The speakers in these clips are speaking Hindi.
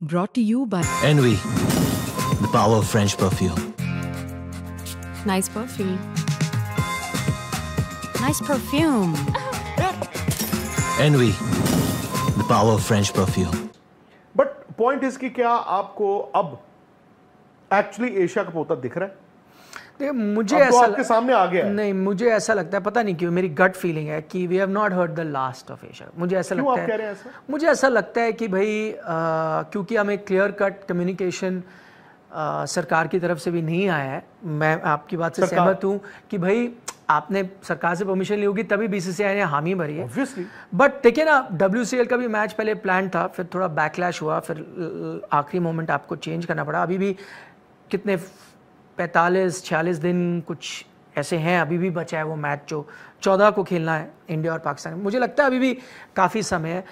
Brought to you by Envy, the power of French perfume. Nice perfume. Nice perfume. Envy, the power of French perfume. But point इसकी क्या आपको अब एक्चुअली एशिया कप होता दिख रहा है? मुझे अब तो ऐसा आपके सामने आ गया है। नहीं, मुझे ऐसा लगता है, पता नहीं क्यों, मेरी गट फीलिंग है कि we have not heard the last of Asia. मुझे ऐसा क्यों लगता आप कह रहे हैं ऐसा? मुझे ऐसा लगता है कि भाई क्योंकि हमें क्लियर कट कम्युनिकेशन सरकार की तरफ से भी नहीं आया है। मैं आपकी बात से सहमत हूँ कि भाई आपने सरकार से परमिशन ली होगी तभी बीसीसीआई ने हामी भरी है। Obviously. बट देखिए ना, WCL का भी मैच पहले प्लान था, फिर थोड़ा बैकलैश हुआ, फिर आखिरी मोमेंट आपको चेंज करना पड़ा। अभी भी कितने 45-46 दिन कुछ ऐसे हैं, अभी भी बचा है वो मैच जो 14 को खेलना है इंडिया और पाकिस्तान। मुझे लगता है अभी भी काफ़ी समय है।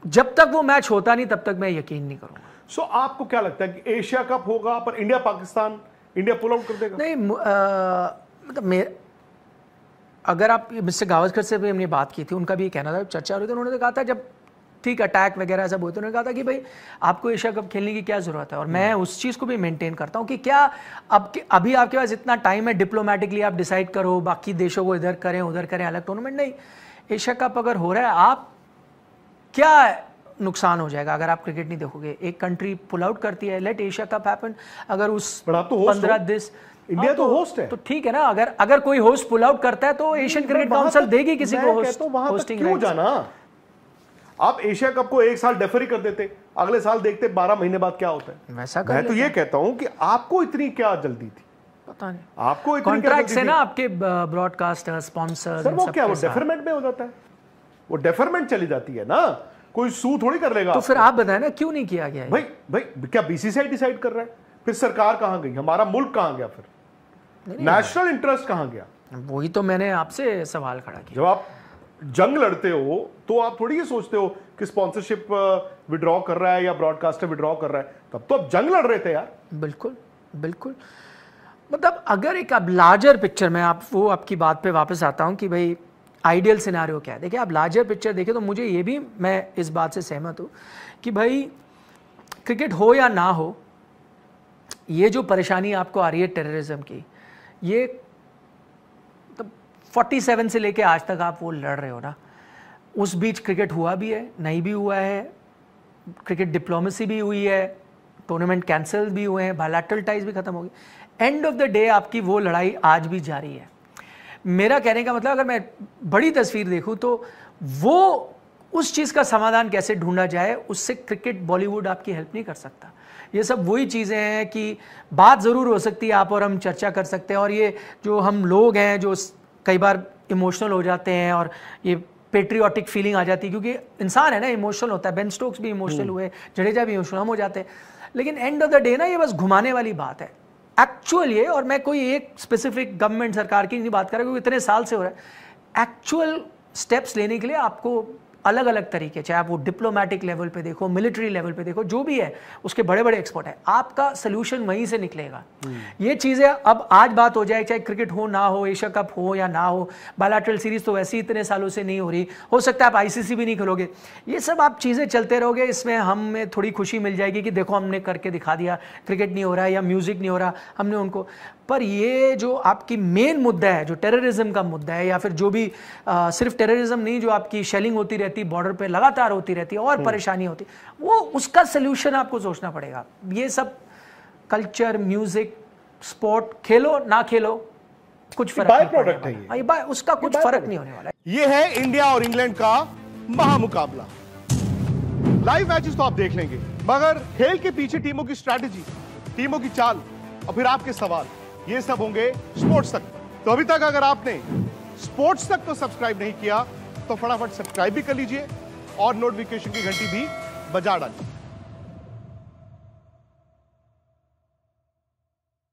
जब तक वो मैच होता नहीं तब तक मैं यकीन नहीं करूँगा। सो आपको क्या लगता है कि एशिया कप होगा पर India Pakistan, India pull out कर देगा? नहीं, मतलब अगर आप मिस्टर गावस्कर से भी हमने बात की थी, उनका भी कहना था, चर्चा हो रही थी, उन्होंने तो कहा था जब ठीक अटैक वगैरह सब होते, उन्होंने कहा था कि भाई आपको एशिया कप खेलने की क्या जरूरत है। और मैं उस चीज़ को भी मेंटेन करता हूँ कि क्या अभी आपके पास इतना टाइम है, डिप्लोमेटिकली आप डिसाइड करो, बाकी देशों को इधर करें उधर करें, अलग टूर्नामेंट नहीं। एशिया कप अगर हो रहा है, आप क्या नुकसान हो जाएगा अगर आप क्रिकेट नहीं देखोगे? एक कंट्री पुल आउट करती है, लेट एशिया कप हैपन। अगर उस 15 देश, इंडिया तो होस्ट है, तो ठीक है ना। अगर कोई होस्ट पुल आउट करता है तो एशियन क्रिकेट काउंसिल देगी किसी को होस्टिंग। क्यों जाना? आप एशिया कप को एक साल डेफर ही कर देते, अगले साल देखते 12 महीने बाद क्या होता है। वैसा मैं तो ये कहता हूं कि आपको इतनी क्या जल्दी थी? पता नहीं, आपको इतनी कॉन्ट्रैक्ट से ना आपके ब्रॉडकास्टर, स्पॉन्सर, सर वो क्या, वो डेफरमेंट में हो जाता है, वो डेफरमेंट चली जाती है ना, कोई सू थोड़ी कर लेगा। तो फिर आप बताएं ना क्यों नहीं किया गया? भाई क्या बीसीसीआई डिसाइड कर रहा है? फिर सरकार कहां गई? हमारा मुल्क कहां गया? फिर नेशनल इंटरेस्ट कहां गया? वही तो मैंने आपसे सवाल खड़ा किया। जब आप जंग लड़ते हो तो आप थोड़ी ये सोचते हो कि स्पॉन्सरशिप विड्रॉ कर रहा है या ब्रॉडकास्टर विड्रॉ कर रहा है। तब तो आप जंग लड़ रहे थे यार। बिल्कुल बिल्कुल। मतलब अगर एक अब लार्जर पिक्चर में आपकी बात पे वापस आता हूं कि भाई आइडियल सिनारियो क्या है। देखिए, आप लार्जर पिक्चर देखें तो मुझे ये भी, मैं इस बात से सहमत हूँ कि भाई क्रिकेट हो या ना हो, ये जो परेशानी आपको आ रही है टेररिज्म की, ये तो 47 से लेके आज तक आप वो लड़ रहे हो ना। उस बीच क्रिकेट हुआ भी है, नहीं भी हुआ है, क्रिकेट डिप्लोमेसी भी हुई है, टूर्नामेंट कैंसिल भी हुए हैं, बायलैटरल टाइज भी खत्म हो गई। एंड ऑफ द डे आपकी वो लड़ाई आज भी जारी है। मेरा कहने का मतलब, अगर मैं बड़ी तस्वीर देखूं तो वो उस चीज़ का समाधान कैसे ढूंढा जाए, उससे क्रिकेट बॉलीवुड आपकी हेल्प नहीं कर सकता। ये सब वही चीज़ें हैं कि बात ज़रूर हो सकती है, आप और हम चर्चा कर सकते हैं, और ये जो हम लोग हैं जो कई बार इमोशनल हो जाते हैं और ये पेट्रियाटिक फीलिंग आ जाती है, क्योंकि इंसान है ना, इमोशनल होता है। बेन स्टोक्स भी इमोशनल हुए, जडेजा भी इमोशनल, हम हो जाते हैं। लेकिन एंड ऑफ द डे ना, ये बस घुमाने वाली बात है एक्चुअल ये। और मैं कोई एक स्पेसिफिक गवर्नमेंट सरकार की नहीं बात कर रहा, क्योंकि इतने साल से हो रहा है। एक्चुअल स्टेप्स लेने के लिए आपको अलग अलग तरीके, चाहे आप वो डिप्लोमेटिक लेवल पे देखो, मिलिट्री लेवल पे देखो, जो भी है उसके बड़े बड़े एक्सपर्ट है, आपका सोल्यूशन वहीं से निकलेगा। ये चीज़ें अब आज बात हो जाए, चाहे क्रिकेट हो ना हो, एशिया कप हो या ना हो, बायलैटरल सीरीज तो वैसे ही इतने सालों से नहीं हो रही, हो सकता है आप ICC भी नहीं खेलोगे, ये सब आप चीज़ें चलते रहोगे। इसमें हमें थोड़ी खुशी मिल जाएगी कि देखो हमने करके दिखा दिया, क्रिकेट नहीं हो रहा है या म्यूजिक नहीं हो रहा, हमने उनको। पर ये जो आपकी मेन मुद्दा है, जो टेररिज्म का मुद्दा है, या फिर जो भी सिर्फ टेररिज्म नहीं, जो आपकी शेलिंग होती रहती है बॉर्डर पे, लगातार होती रहती है और परेशानी होती है, वो उसका सोल्यूशन आपको सोचना पड़ेगा। ये सब कल्चर, म्यूजिक, स्पोर्ट, खेलो ना खेलो, कुछ फर्क बाय नहीं प्रोडक्ट पड़ने है वाला। उसका कुछ फर्क नहीं होने वाला। ये है इंडिया और इंग्लैंड का महामुकाबला। लाइव मैचेस तो आप देख लेंगे, मगर खेल के पीछे टीमों की स्ट्रैटेजी, टीमों की चाल और फिर आपके सवाल, ये सब होंगे स्पोर्ट्स तक। तो अभी तक अगर आपने स्पोर्ट्स तक को सब्सक्राइब नहीं किया तो फटाफट सब्सक्राइब भी कर लीजिए और नोटिफिकेशन की घंटी भी बजा डालिए।